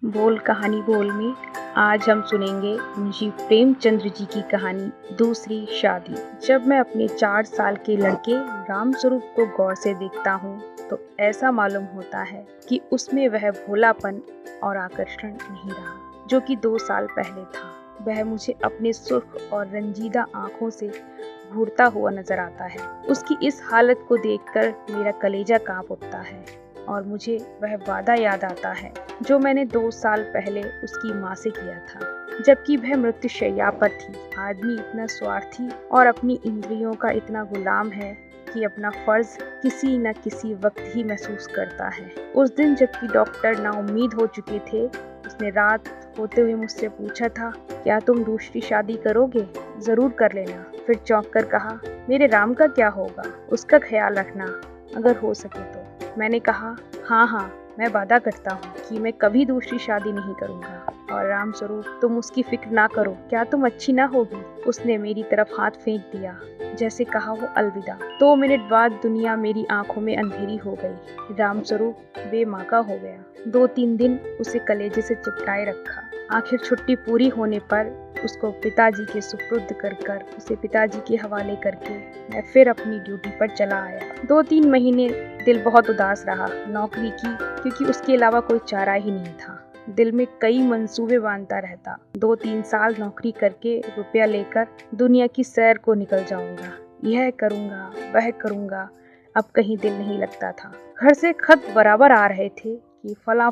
बोल कहानी बोल में आज हम सुनेंगे मुंशी प्रेमचंद्र जी की कहानी दूसरी शादी। जब मैं अपने 4 साल के लड़के रामस्वरूप को गौर से देखता हूँ तो ऐसा मालूम होता है कि उसमें वह भोलापन और आकर्षण नहीं रहा जो कि 2 साल पहले था। वह मुझे अपने सुर्ख और रंजीदा आंखों से घूरता हुआ नजर आता है। उसकी इस हालत को देखकर मेरा कलेजा कांप उठता है और मुझे वह वादा याद आता है जो मैंने 2 साल पहले उसकी माँ से किया था, जबकि वह मृत्युशैया पर थी। आदमी इतना स्वार्थी और अपनी इंद्रियों का इतना गुलाम है कि अपना फर्ज किसी न किसी वक्त ही महसूस करता है। उस दिन जबकि डॉक्टर नाउम्मीद हो चुके थे, उसने रात होते हुए मुझसे पूछा था, क्या तुम दूसरी शादी करोगे? जरूर कर लेना। फिर चौंक कर कहा, मेरे राम का क्या होगा? उसका ख्याल रखना अगर हो सके तो। मैंने कहा, हाँ, मैं वादा करता हूँ कि मैं कभी दूसरी शादी नहीं करूँगा। और रामस्वरूप, तुम उसकी फिक्र ना करो, क्या तुम अच्छी ना होगी? उसने मेरी तरफ हाथ फेंक दिया, जैसे कहा हो अलविदा। 2 मिनट बाद दुनिया मेरी आंखों में अंधेरी हो गई। रामस्वरूप बेमाँ का हो गया। 2-3 दिन उसे कलेजे से चिपटाए रखा। आखिर छुट्टी पूरी होने पर उसको पिताजी के सुपुर्द कर उसे पिताजी के हवाले करके मैं फिर अपनी ड्यूटी पर चला आया। 2-3 महीने दिल बहुत उदास रहा नौकरी की, क्योंकि उसके अलावा कोई चारा ही नहीं था। दिल में कई मंसूबे बांधता रहता। 2-3 साल नौकरी करके रुपया लेकर दुनिया की सैर को निकल जाऊंगा। यह करूंगा, वह करूंगा। अब कहीं दिल नहीं लगता था। घर से खत बराबर आ रहे थे कि फला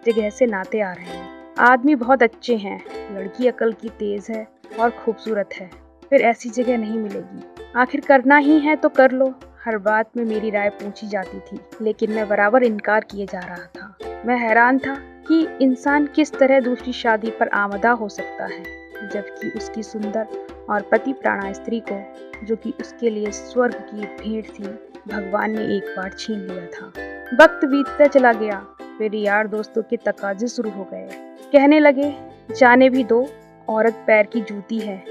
जगह से नाते आ रहे हैं। आदमी बहुत अच्छे हैं, लड़की अकल की तेज है और खूबसूरत है, फिर ऐसी जगह नहीं मिलेगी। आखिर करना ही है तो कर लो। हर बात में मेरी राय पूछी जाती थी, लेकिन मैं बराबर इनकार किए जा रहा था। मैं हैरान था कि इंसान किस तरह दूसरी शादी पर आमदा हो सकता है, जबकि उसकी सुंदर और पति प्राणा स्त्री को, जो कि उसके लिए स्वर्ग की भेंट थी, भगवान ने एक बार छीन लिया था। वक्त बीतता चला गया। फिर यार दोस्तों के तकाजे शुरू हो गए। कहने लगे, जाने भी दो, औरत पैर की जूती है।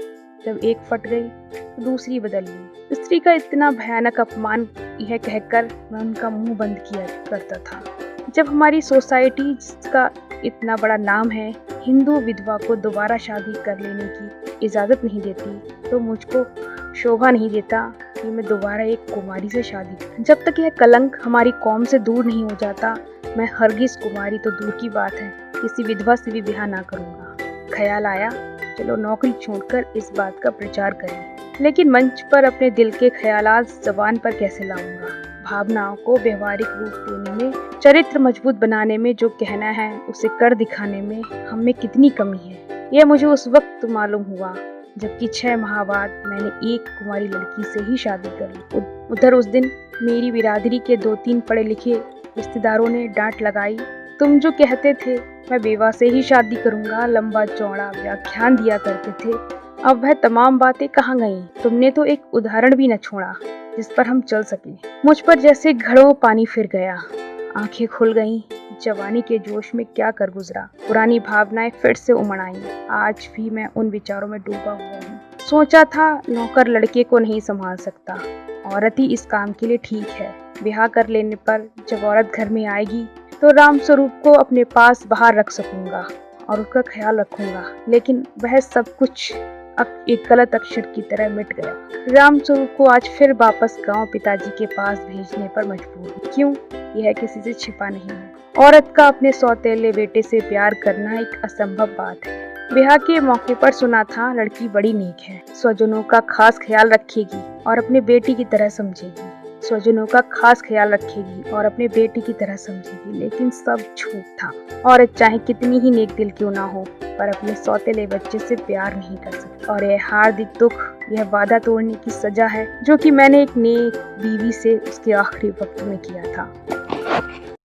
जब एक फट गई तो दूसरी बदल ली। स्त्री का इतना भयानक अपमान, यह कहकर मैं उनका मुंह बंद किया करता था। जब हमारी सोसाइटी, जिसका इतना बड़ा नाम है, हिंदू विधवा को दोबारा शादी कर लेने की इजाजत नहीं देती, तो मुझको शोभा नहीं देता कि मैं दोबारा एक कुमारी से शादी। जब तक यह कलंक हमारी कौम से दूर नहीं हो जाता, मैं हरगिज कुमारी तो दूर की बात है, किसी विधवा से भी ब्याह ना करूंगा। ख्याल आया, चलो नौकरी छोड़कर इस बात का प्रचार करें। लेकिन मंच पर अपने दिल के ख्यालात जबान पर कैसे लाऊंगा? भावनाओं को व्यवहारिक रूप देने में, चरित्र मजबूत बनाने में, जो कहना है उसे कर दिखाने में हम में कितनी कमी है, यह मुझे उस वक्त मालूम हुआ जबकि 6 माह बाद मैंने एक कुमारी लड़की से ही शादी कर ली। उधर उस दिन मेरी बिरादरी के 2-3 पढ़े लिखे रिश्तेदारों ने डांट लगाई। तुम जो कहते थे मैं बेवा से ही शादी करूंगा, लंबा चौड़ा व्याख्यान दिया करते थे, अब वह तमाम बातें कहाँ गईं? तुमने तो एक उदाहरण भी न छोड़ा जिस पर हम चल सके। मुझ पर जैसे घड़ों पानी फिर गया। आंखें खुल गईं। जवानी के जोश में क्या कर गुजरा, पुरानी भावनाएं फिर से उमड़ आईं। आज भी मैं उन विचारों में डूबा हुआ हूँ। सोचा था नौकर लड़के को नहीं संभाल सकता, औरत ही इस काम के लिए ठीक है। ब्याह कर लेने पर जब औरत घर में आएगी तो रामस्वरूप को अपने पास बाहर रख सकूंगा और उसका ख्याल रखूंगा। लेकिन वह सब कुछ अब एक गलत अक्षर की तरह मिट गया। रामस्वरूप को आज फिर वापस गांव पिताजी के पास भेजने पर मजबूर हूँ। क्यों? यह किसी से छिपा नहीं है। औरत का अपने सौतेले बेटे से प्यार करना एक असंभव बात है। ब्याह के मौके पर सुना था लड़की बड़ी नेक है, स्वजनों का खास ख्याल रखेगी और अपने बेटी की तरह समझेगी। लेकिन सब झूठ था। औरत चाहे कितनी ही नेक दिल क्यों ना हो, पर अपने सौतेले बच्चे से प्यार नहीं कर सकती। और यह हार्दिक दुख, यह वादा तोड़ने की सजा है जो कि मैंने एक नेक बीवी से उसके आखिरी वक्त में किया था।